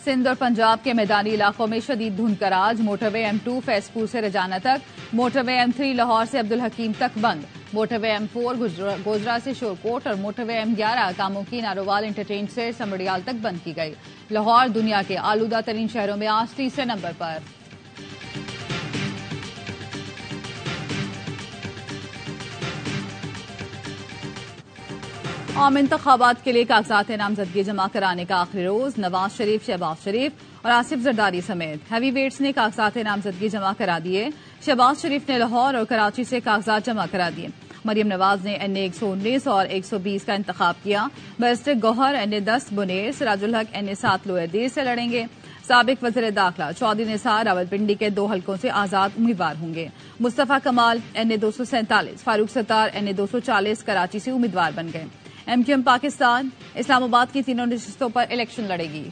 सिंध और पंजाब के मैदानी इलाकों में शदीद धुंध का राज। मोटरवे M2 फैजपुर से रजाना तक, मोटरवे M3 लाहौर से अब्दुल हकीम तक बंद, मोटरवे M4 गोजरा से शोरकोट और मोटरवे M11 कामों की नारोवाल इंटरचेंज से समड़ियाल तक बंद की गई। लाहौर दुनिया के आलूदा तरीन शहरों में आज तीसरे नंबर पर। आम इंतखाबात के लिए कागजात नामजदगी जमा कराने का आखिरी रोज। नवाज शरीफ, शहबाज शरीफ और आसिफ जरदारी समेत हैवी वेट्स ने कागजात नामजदगी जमा करा दिए। शहबाज शरीफ ने लाहौर और कराची से कागजात जमा करा दिए। मरियम नवाज ने NA 119 और 120 का इंतखाब किया। बैरिस्टर गौहर NA 10 बुनेर, सिराजुल हक NA 7 लोअर देर से लड़ेंगे। साबिक वज़ीर दाखिला चौधरी निसार रावलपिंडी के 2 हलकों से आजाद उम्मीदवार होंगे। मुस्तफा कमाल NA 247, फारूक सत्तार NA 240 कराची से उम्मीदवार बन गए। MQM पाकिस्तान इस्लामाबाद की तीनों नशिस्तों पर इलेक्शन लड़ेगी।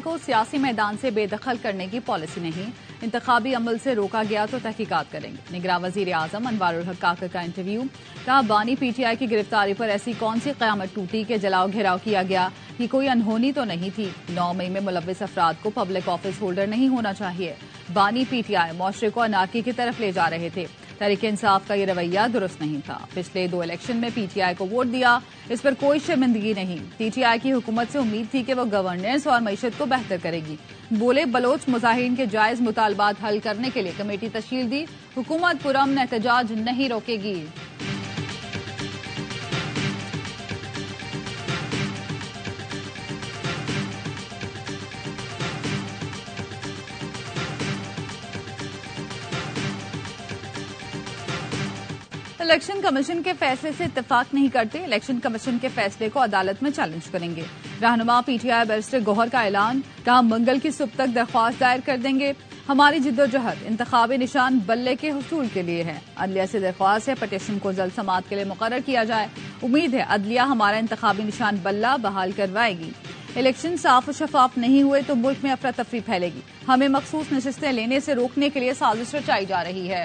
को सियासी मैदान से बेदखल करने की पॉलिसी नहीं, इंतखाबी अमल से रोका गया तो तहकीकात करेंगे। निगरां वजीर आजम अनवारुल हक काकर का इंटरव्यू। कहा, बानी PTI की गिरफ्तारी पर ऐसी कौन सी कयामत टूटी कि जलाओ घेराव किया गया, कि कोई अनहोनी तो नहीं थी। 9 मई में मुलव्विस अफराद को पब्लिक ऑफिस होल्डर नहीं होना चाहिए। बानी PTI मुआशरे को अनारकी की तरफ ले जा रहे थे। तहरीक इंसाफ का ये रवैया दुरुस्त नहीं था। पिछले 2 इलेक्शन में PTI को वोट दिया, इस पर कोई शर्मिंदगी नहीं। PTI की हुकूमत से उम्मीद थी कि वो गवर्नेंस और मईशत को बेहतर करेगी। बोले, बलोच मुजाहिरीन के जायज मुतालबात हल करने के लिए कमेटी तश्कील दी। हुकूमत पुरअमन एहतजाज नहीं रोकेगी। इलेक्शन कमीशन के फैसले से इत्तेफाक नहीं करते, इलेक्शन कमीशन के फैसले को अदालत में चैलेंज करेंगे। रहनुमा PTI बैरिस्टर गौहर का ऐलान। कहा, मंगल की सुबह तक दरख्वास्त दायर कर देंगे। हमारी जिद्दोजहद इंतखाबी निशान बल्ले के हुसूल के लिए है। अदलिया से दरख्वास्त है पटिशन को जल्द समाअत के लिए मुकर्रर किया जाए। उम्मीद है अदलिया हमारा इंतखाबी निशान बल्ला बहाल करवाएगी। इलेक्शन साफ और शफाफ नहीं हुए तो मुल्क में अफरा तफरी फैलेगी। हमें मखसूस नशिस्तें लेने से रोकने के लिए साजिश रचाई जा रही है।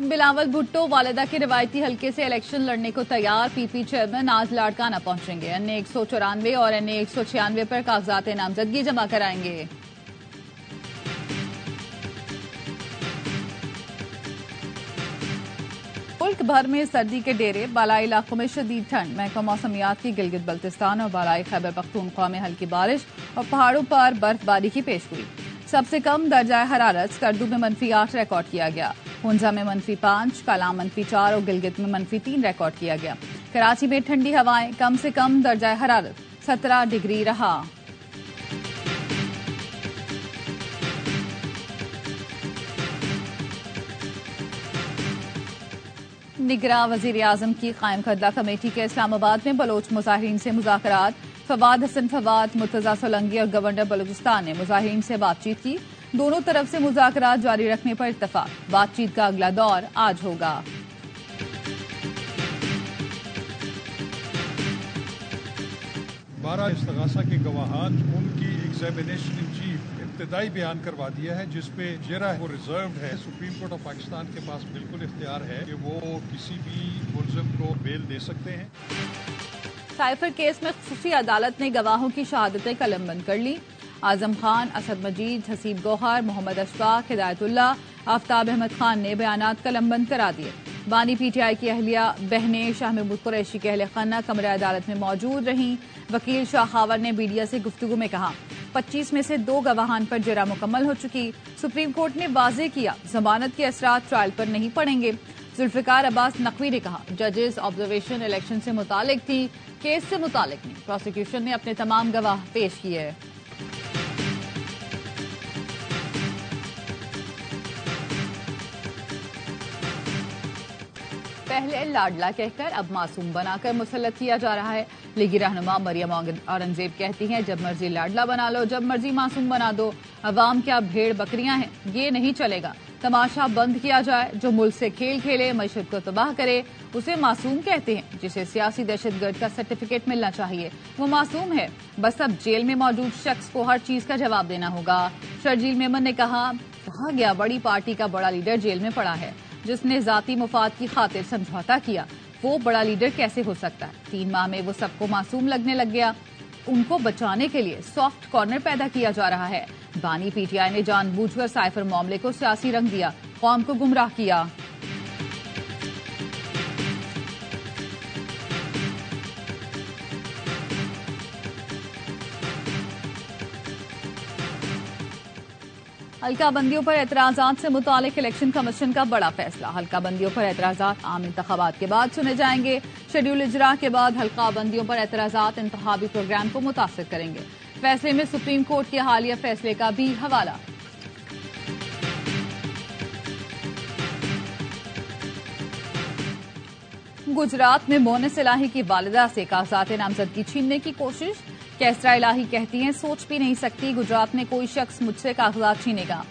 बिलावल भुट्टो वालिदा के रिवायती हलके से इलेक्शन लड़ने को तैयार। PP चेयरमैन आज लाड़काना पहुंचेंगे। NA 194 और NA 196 पर कागजात नामजदगी जमा कराएंगे। मुल्क भर में सर्दी के डेरे, बालाई इलाकों में शदीद ठंड। महकमा मौसमियात की गिलगित बल्तिस्तान और बालाई खैबर पख्तूनख्वा में हल्की बारिश और पहाड़ों पर बर्फबारी की पेशगोई। सबसे कम दर्जा हरारत स्कर्दू में -8 रिकॉर्ड किया गया। हुंजा में -5, कलाम -4 और गिलगित में -3 रिकॉर्ड किया गया। कराची में ठंडी हवाएं, कम से कम दर्जा हरारत 17 डिग्री रहा। निगरां वजीर आजम की कायम करदा कमेटी के इस्लामाबाद में बलोच मुजाहिरीन से मुज़ाकरात। फवाद हसन फवाद, मुर्तजा सोलंकी और गवर्नर बलूचिस्तान ने मुजाहिरीन से बातचीत की। दोनों तरफ से मुज़ाकरात जारी रखने पर इत्तफाक। बातचीत का अगला दौर आज होगा। बारह इस्तगासा के गवाहान उनकी एग्जामिनेशन इन चीफ इब्तदाई बयान करवा दिया है, जिसपे जेरा वो रिजर्व है। सुप्रीम कोर्ट ऑफ पाकिस्तान के पास बिल्कुल इख्तियार है कि वो किसी भी मुलजिम को बेल दे सकते हैं। साइफर केस में खुफी अदालत ने गवाहों की शहादतें कलमबंद कर ली। आजम खान, असद मजीद, हसीब गौहर, मोहम्मद अशफाक, हिदायतुल्लाह, आफ्ताब अहमद खान ने बयानात कलमबंद करा दिए। बानी PTI की अहलिया बहनें शाह महमूद कुरैशी के अहले खाना कमरे अदालत में मौजूद रहीं। वकील शाह खावर ने मीडिया से गुफ्तगू में कहा, 25 में से 2 गवाहान पर जरा मुकम्मल हो चुकी। सुप्रीम कोर्ट ने वाजे किया, जमानत के असरात ट्रायल पर नहीं पड़ेंगे। जुल्फिकार अब्बास नकवी ने कहा, जजेस ऑब्जर्वेशन इलेक्शन से मुतालिक थी, केस से मुतालिक नहीं। प्रोसिक्यूशन ने अपने तमाम गवाह पेश किए। पहले लाडला कहकर अब मासूम बनाकर मुसल्लत किया जा रहा है। लीगी रहनुमा मरियम औरंगजेब कहती हैं, जब मर्जी लाडला बना लो, जब मर्जी मासूम बना दो। अवाम क्या भेड़ बकरियां हैं, ये नहीं चलेगा। तमाशा बंद किया जाए। जो मुल्क से खेल खेले, मशरक को तबाह करे, उसे मासूम कहते हैं। जिसे सियासी दहशतगर्द का सर्टिफिकेट मिलना चाहिए, वो मासूम है। बस अब जेल में मौजूद शख्स को हर चीज का जवाब देना होगा। शर्जील मेमन ने कहा गया बड़ी पार्टी का बड़ा लीडर जेल में पड़ा है, जिसने जाती मुफाद की खातिर समझौता किया, वो बड़ा लीडर कैसे हो सकता है? 3 माह में वो सबको मासूम लगने लग गया। उनको बचाने के लिए सॉफ्ट कॉर्नर पैदा किया जा रहा है। बानी पीटीआई ने जानबूझकर साइफर मामले को सियासी रंग दिया, कौम को गुमराह किया। हल्का बंदियों पर एतराजात से मुतालिक इलेक्शन कमीशन का बड़ा फैसला। हल्का बंदियों पर एतराजात आम इंतखाबात के बाद सुने जाएंगे। शेड्यूल इजरा के बाद हल्का बंदियों पर एतराजात इंतखाबी प्रोग्राम को मुतासिर करेंगे। फैसले में सुप्रीम कोर्ट के हालिया फैसले का भी हवाला। गुजरात में मोनिस इलाही की वालिदा से कागजात नामजदगी छीनने की कोशिश। कैसरा इलाही कहती हैं सोच भी नहीं सकती गुजरात में कोई शख्स मुझसे कागजात छीनेगा।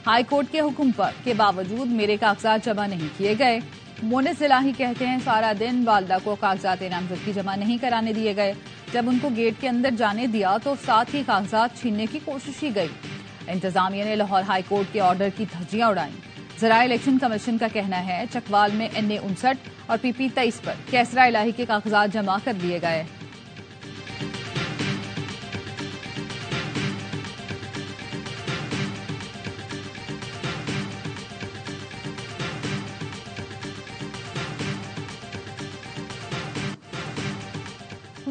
हाई कोर्ट के हुक्म पर के बावजूद मेरे कागजात जमा नहीं किए गए। मोनिस इलाही कहते हैं सारा दिन वालिदा को कागजात नामजदगी जमा नहीं कराने दिए गए। जब उनको गेट के अंदर जाने दिया तो साथ ही कागजात छीनने की कोशिश की गई। इंतजामिया ने लाहौर हाई कोर्ट के ऑर्डर की धज्जियां उड़ाई। ज़राए इलेक्शन कमीशन का कहना है चकवाल में NA 59 और PP 23 पर कैसरा इलाही के कागजात जमा कर दिए गए।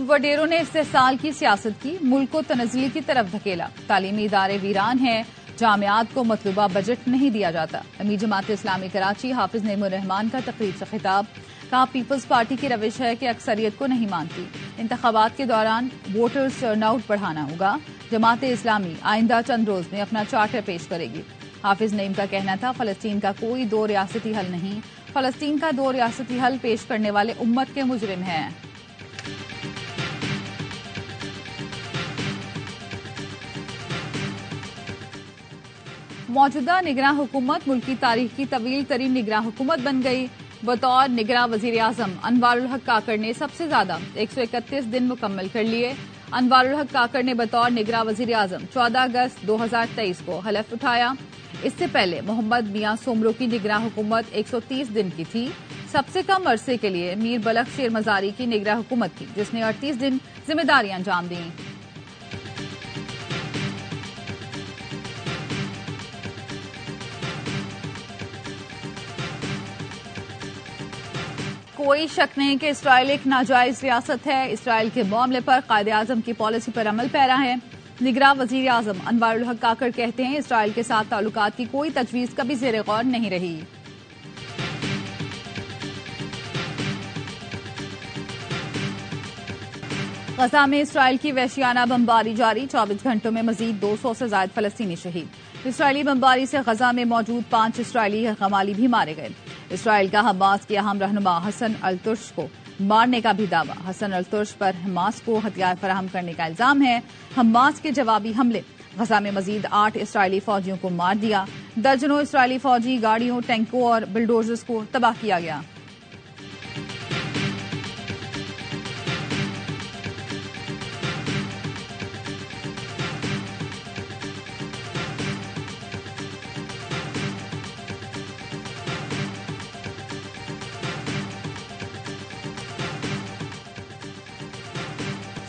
वडेरों ने इस्तेहसाल की सियासत की, मुल्क को तनज़्ज़ुली की तरफ धकेला। तालीमी इदारे वीरान हैं, जामियात को मतलूबा बजट नहीं दिया जाता। अमीर जमात इस्लामी कराची हाफिज नईमुर रहमान का तकरीब से खिताब। कहा पीपल्स पार्टी की रविश है कि अक्सरियत को नहीं मानती। इंतखाबात के दौरान वोटर्स टर्नआउट बढ़ाना होगा। जमात इस्लामी आइंदा चंद रोज में अपना चार्टर पेश करेगी। हाफिज नईम का कहना था फलस्तीन का कोई 2 रियासती हल नहीं, फलस्तीन का 2 रियासती हल पेश करने वाले उम्मत के मुजरिम हैं। मौजूदा निगरान हुकूमत मुल्क की तारीख की तवील तरीन निगरान हुकूमत बन गई। बतौर निगरान वजीर आजम अनवारुल हक काकड़ ने सबसे ज्यादा 131 दिन मुकम्मल कर लिए। अनवारुल हक काकड़ ने बतौर निगरान वजीर आजम 14 अगस्त 2023 को हलफ उठाया। इससे पहले मोहम्मद मियां सोमरो की निगरान हुकूमत 130 दिन की थी। सबसे कम अरसे के लिए मीर बलख शेर मजारी की निगरान हुकूमत थी, जिसने 38 दिन जिम्मेदारियां अंजाम दी। कोई शक नहीं कि इसराइल एक नाजायज रियासत है। इसराइल के मामले पर कायदे आजम की पॉलिसी पर अमल पैरा है। निगरान वजीर आजम अनवारुल हक काकड़ कहते हैं इसराइल के साथ ताल्लुकात की कोई तजवीज कभी ज़ेरे गौर नहीं रही। गजा में इसराइल की वहशियाना बमबारी जारी। 24 घंटों में मजीद 200 से ज्यादा फलस्तीनी शहीद। इसराइली बमबारी से गजा में मौजूद 5 इसराइली हमाली भी मारे गए। इसराइल का हमास के अहम रहनुमा हसन अल-तुर्श को मारने का भी दावा। हसन अल-तुर्श पर हमास को हथियार फराहम करने का इल्जाम है। हमास के जवाबी हमले गजा में मजीद 8 इसराइली फौजियों को मार दिया। दर्जनों इसराइली फौजी गाड़ियों, टैंकों और बुलडोजर्स को तबाह किया गया।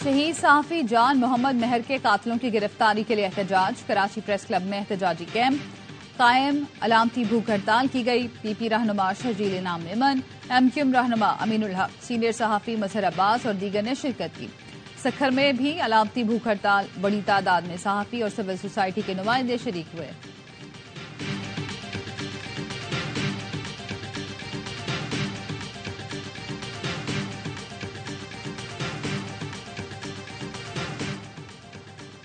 शहीद सहाफी जान मोहम्मद मेहर के कातलों की गिरफ्तारी के लिए एहतजाज। कराची प्रेस क्लब में एहतजाजी कैंप कायम। अलामती भूख हड़ताल की गई। PP रहनुमा शर्जील इनाम मेमन, MQM रहनुमा अमीनुल हक, सीनियर सहाफी मजहर अब्बास और दीगर ने शिरकत की। सखर में भी अलामती भूख हड़ताल। बड़ी तादाद में सहाफी और सिविल सोसाइटी के नुमाइंदे शरीक हुए।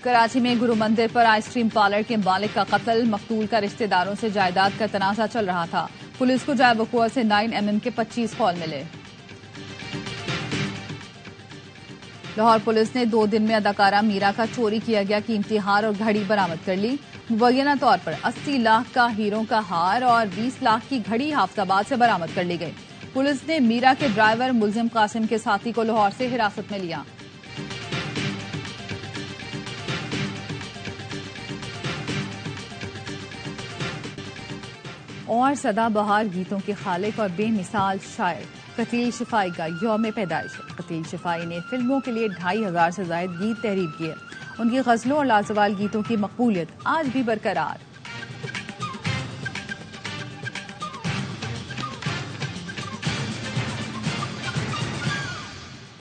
कराची में गुरु मंदिर पर आइसक्रीम पार्लर के मालिक का कत्ल। मकतूल का रिश्तेदारों से जायदाद का तनाजा चल रहा था। पुलिस को जाए वकुआ से 9mm के 25 कॉल मिले। लाहौर पुलिस ने 2 दिन में अदाकारा मीरा का चोरी किया गया कीमती हार और घड़ी बरामद कर ली। मुबैना तौर पर 80 लाख का हीरों का हार और 20 लाख की घड़ी हाफजाबाद से बरामद कर ली गई। पुलिस ने मीरा के ड्राइवर मुलजिम कासिम के साथी को लाहौर से हिरासत में लिया। और सदाबहार गीतों के खालिक और बेमिसाल शायर कतील शिफाई का यौम पैदाइश है। कतील शिफाई ने फिल्मों के लिए 2500 से ज्यादा गीत तहरीर किए। उनकी गजलों और लाजवाल गीतों की मकबूलियत आज भी बरकरार।